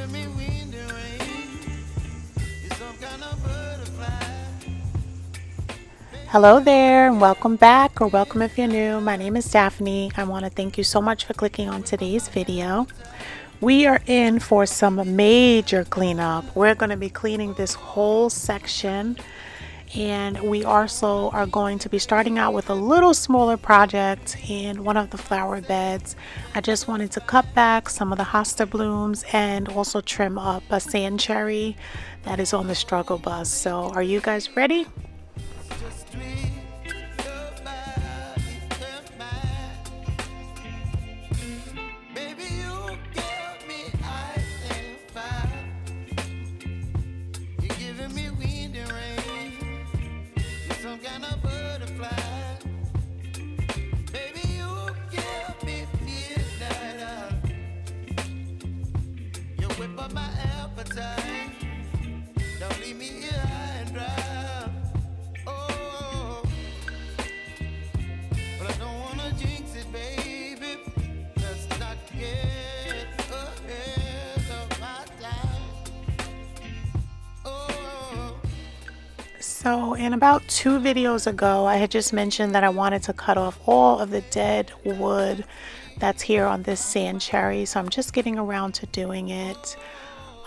giving me wind and rain. You're some kind of butterfly. Hello there, and welcome back, or welcome if you're new. My name is Daphne. I want to thank you so much for clicking on today's video. We are in for some major cleanup. We're going to be cleaning this whole section, and we also are going to be starting out with a little smaller project in one of the flower beds. I just wanted to cut back some of the hosta blooms and also trim up a sandcherry that is on the struggle bus. So are you guys ready? Just sweet. Your body and mine. Baby, you give me ice and fire. You're giving me wind and rain. You're some kind of butterfly. Baby, you give me midnight. You whip up my appetite. Don't leave me here high and dry. Oh, but I don't wanna jinx it, baby. Let's not get ahead of my time. Oh, So, in about 2 videos ago, I had just mentioned that I wanted to cut off all of the dead wood that's here on this sandcherry. So, I'm just getting around to doing it.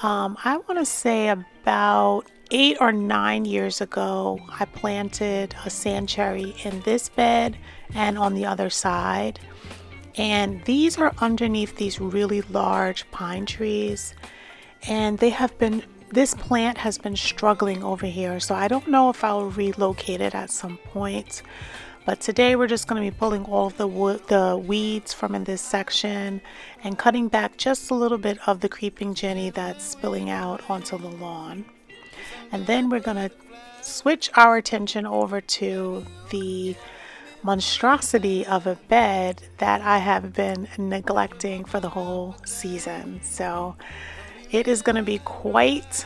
I want to say about 8 or 9 years ago, I planted a sandcherry in this bed and on the other side. And these are underneath these really large pine trees, and this plant has been struggling over here, so I don't know if I'll relocate it at some point. But today we're just going to be pulling all of the weeds from in this section and cutting back just a little bit of the creeping jenny that's spilling out onto the lawn. And then we're going to switch our attention over to the monstrosity of a bed that I have been neglecting for the whole season. So it is going to be quite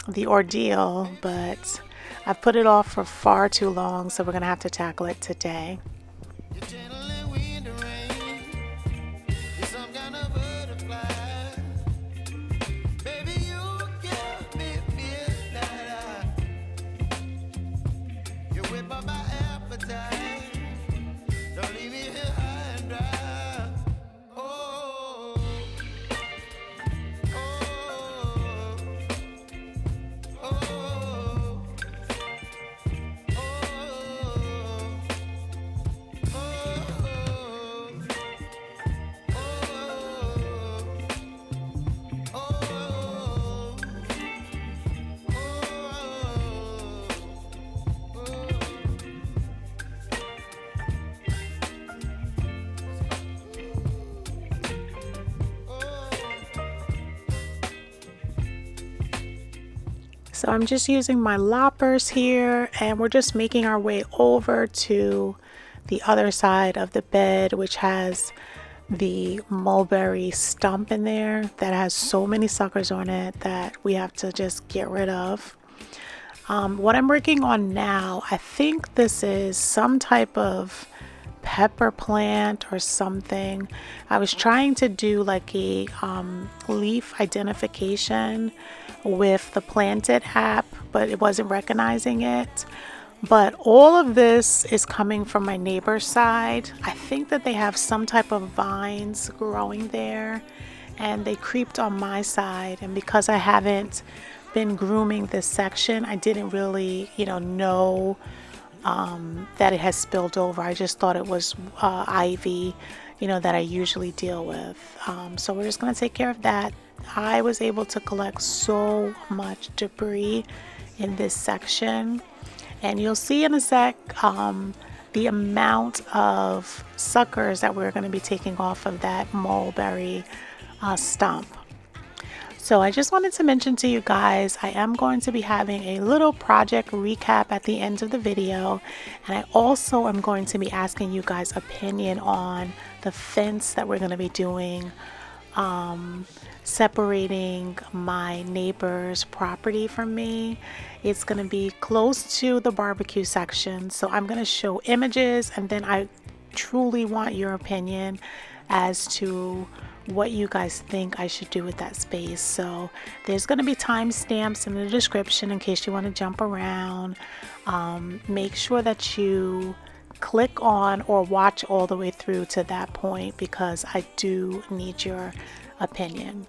the ordeal, but I've put it off for far too long, so we're going to have to tackle it today. you're channeling wind and rain. You're some kind of butterfly. Baby, you give me midnight. You whip up my appetite. Don't leave me here high and dry. Oh, oh, oh, oh, So I'm just using my loppers here, and we're just making our way over to the other side of the bed, which has the mulberry stump in there that has so many suckers on it that we have to just get rid of. What I'm working on now, I think this is some type of pepper plant or something. I was trying to do like a leaf identification with the Planted app, but it wasn't recognizing it. But all of this is coming from my neighbor's side. I think that they have some type of vines growing there, and they creeped on my side. And because I haven't been grooming this section, I didn't really, know that it has spilled over. I just thought it was ivy, that I usually deal with. So we're just going to take care of that. I was able to collect so much debris in this section, and you'll see in a sec the amount of suckers that we're going to be taking off of that mulberry stump. So I just wanted to mention to you guys, I am going to be having a little project recap at the end of the video, and I also am going to be asking you guys' opinion on the fence that we're going to be doing, separating my neighbor's property from me. It's going to be close to the barbecue section, so I'm going to show images, and then I truly want your opinion as to what you guys think I should do with that space. So there's going to be timestamps in the description in case you want to jump around. Make sure that you click on or watch all the way through to that point because I do need your opinion.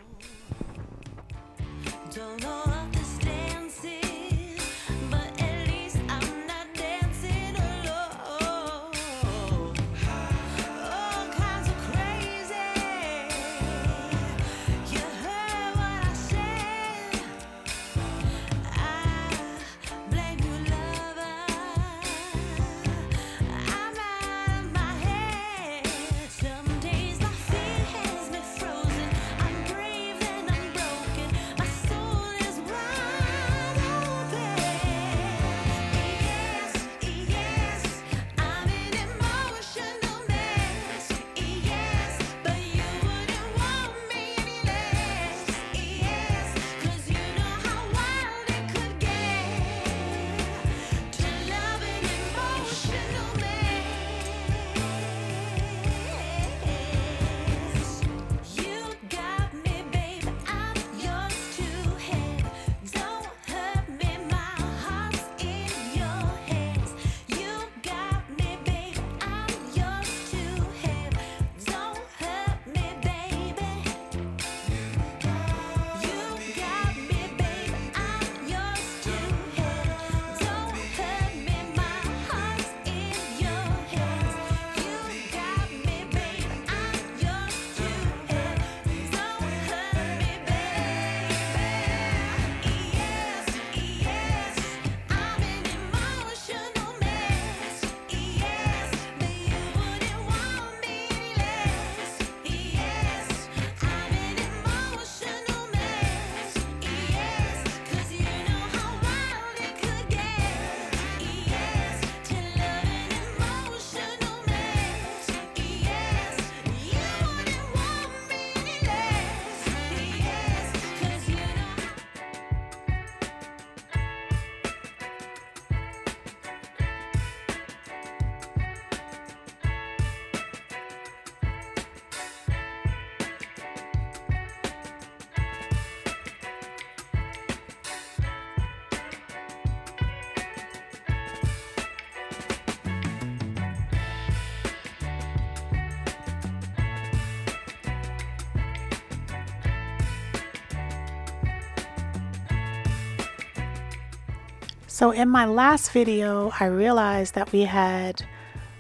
So in my last video, I realized that we had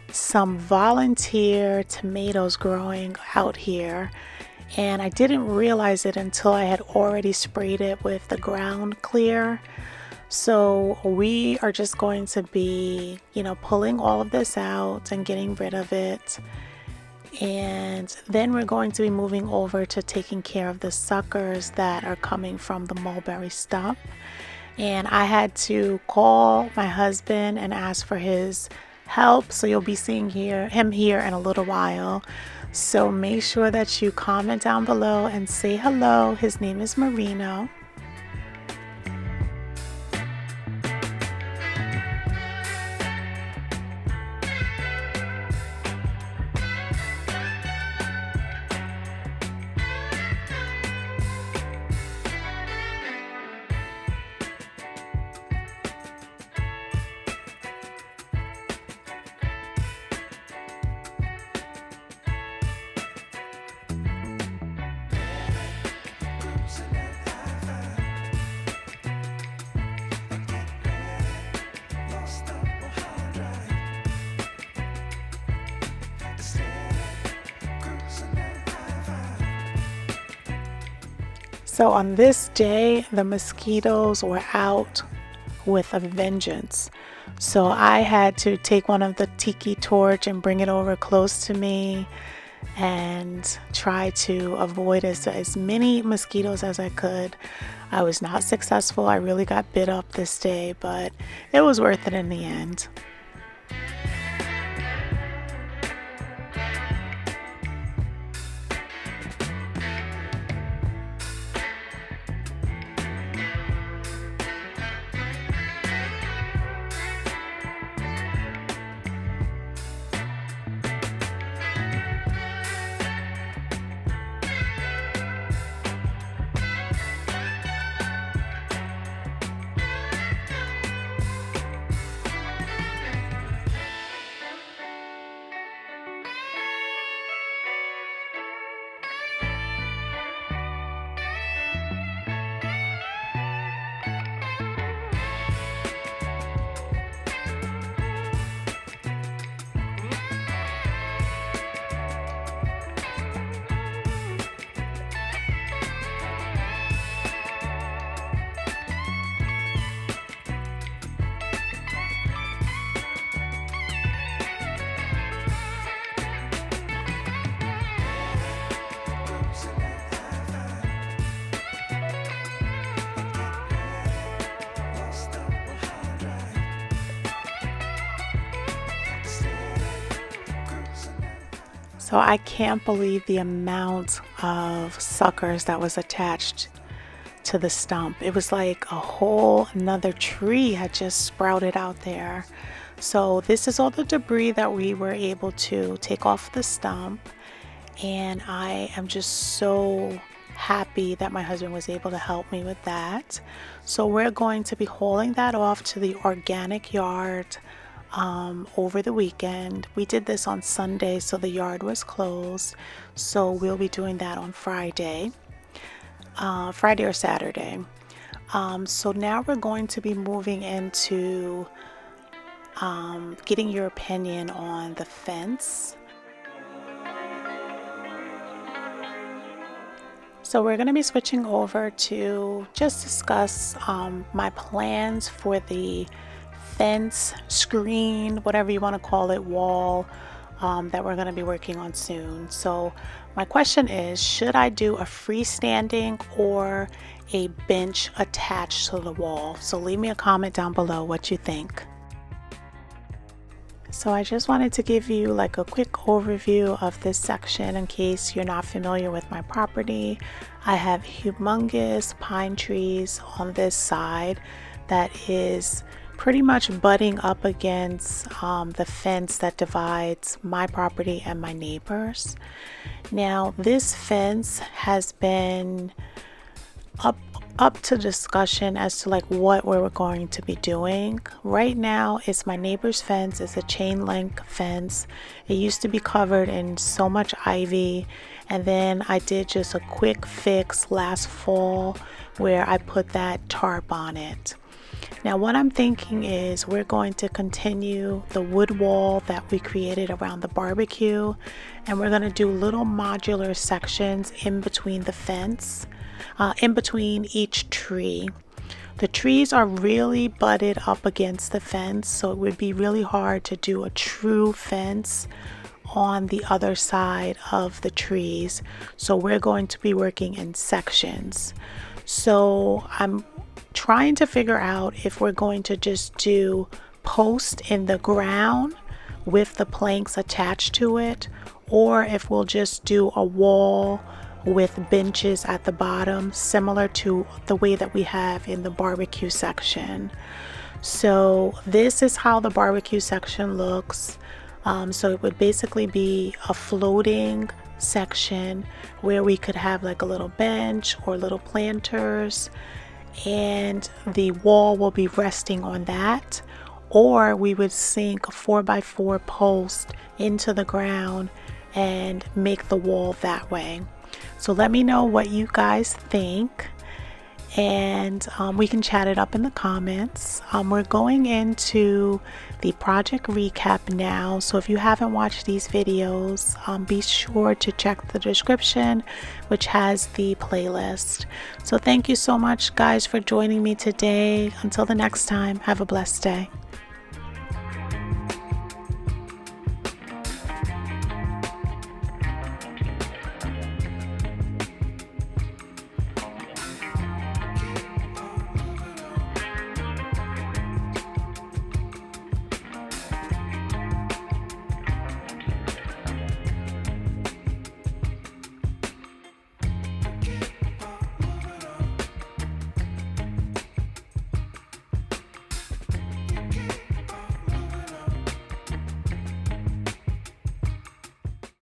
some volunteer tomatoes growing out here, and I didn't realize it until I had already sprayed it with the ground clear. So we are just going to be, pulling all of this out and getting rid of it. And then we're going to be moving over to taking care of the suckers that are coming from the mulberry stump. And I had to call my husband and ask for his help. So you'll be seeing him here in a little while. So make sure that you comment down below and say hello. His name is Marino. So on this day, the mosquitoes were out with a vengeance. So I had to take one of the tiki torch and bring it over close to me and try to avoid as many mosquitoes as I could. I was not successful. I really got bit up this day, but it was worth it in the end. So I can't believe the amount of suckers that was attached to the stump. It was like a whole another tree had just sprouted out there. So this is all the debris that we were able to take off the stump, and I am just so happy that my husband was able to help me with that. So we're going to be hauling that off to the organic yard over the weekend. We did this on Sunday, so the yard was closed, so we'll be doing that on Friday or Saturday. So now we're going to be moving into getting your opinion on the fence. So we're going to be switching over to just discuss my plans for the fence, screen, whatever you want to call it, wall that we're going to be working on soon. So my question is, should I do a freestanding or a bench attached to the wall? So leave me a comment down below what you think. So I just wanted to give you like a quick overview of this section in case you're not familiar with my property. I have humongous pine trees on this side that is pretty much butting up against the fence that divides my property and my neighbors. Now this fence has been up to discussion as to like what we're going to be doing. Right now it's my neighbor's fence. It's a chain link fence. It used to be covered in so much ivy, and then I did just a quick fix last fall where I put that tarp on it. Now what I'm thinking is we're going to continue the wood wall that we created around the barbecue, and we're going to do little modular sections in between the fence, in between each tree. The trees are really butted up against the fence, so it would be really hard to do a true fence on the other side of the trees. So we're going to be working in sections. So I'm trying to figure out if we're going to just do post in the ground with the planks attached to it, or if we'll just do a wall with benches at the bottom, similar to the way that we have in the barbecue section. So this is how the barbecue section looks. So it would basically be a floating section where we could have like a little bench or little planters, and the wall will be resting on that, or we would sink a 4x4 post into the ground and make the wall that way. So let me know what you guys think, and we can chat it up in the comments. We're going into the project recap now, so if you haven't watched these videos, be sure to check the description, which has the playlist. So thank you so much guys for joining me today. Until the next time, have a blessed day.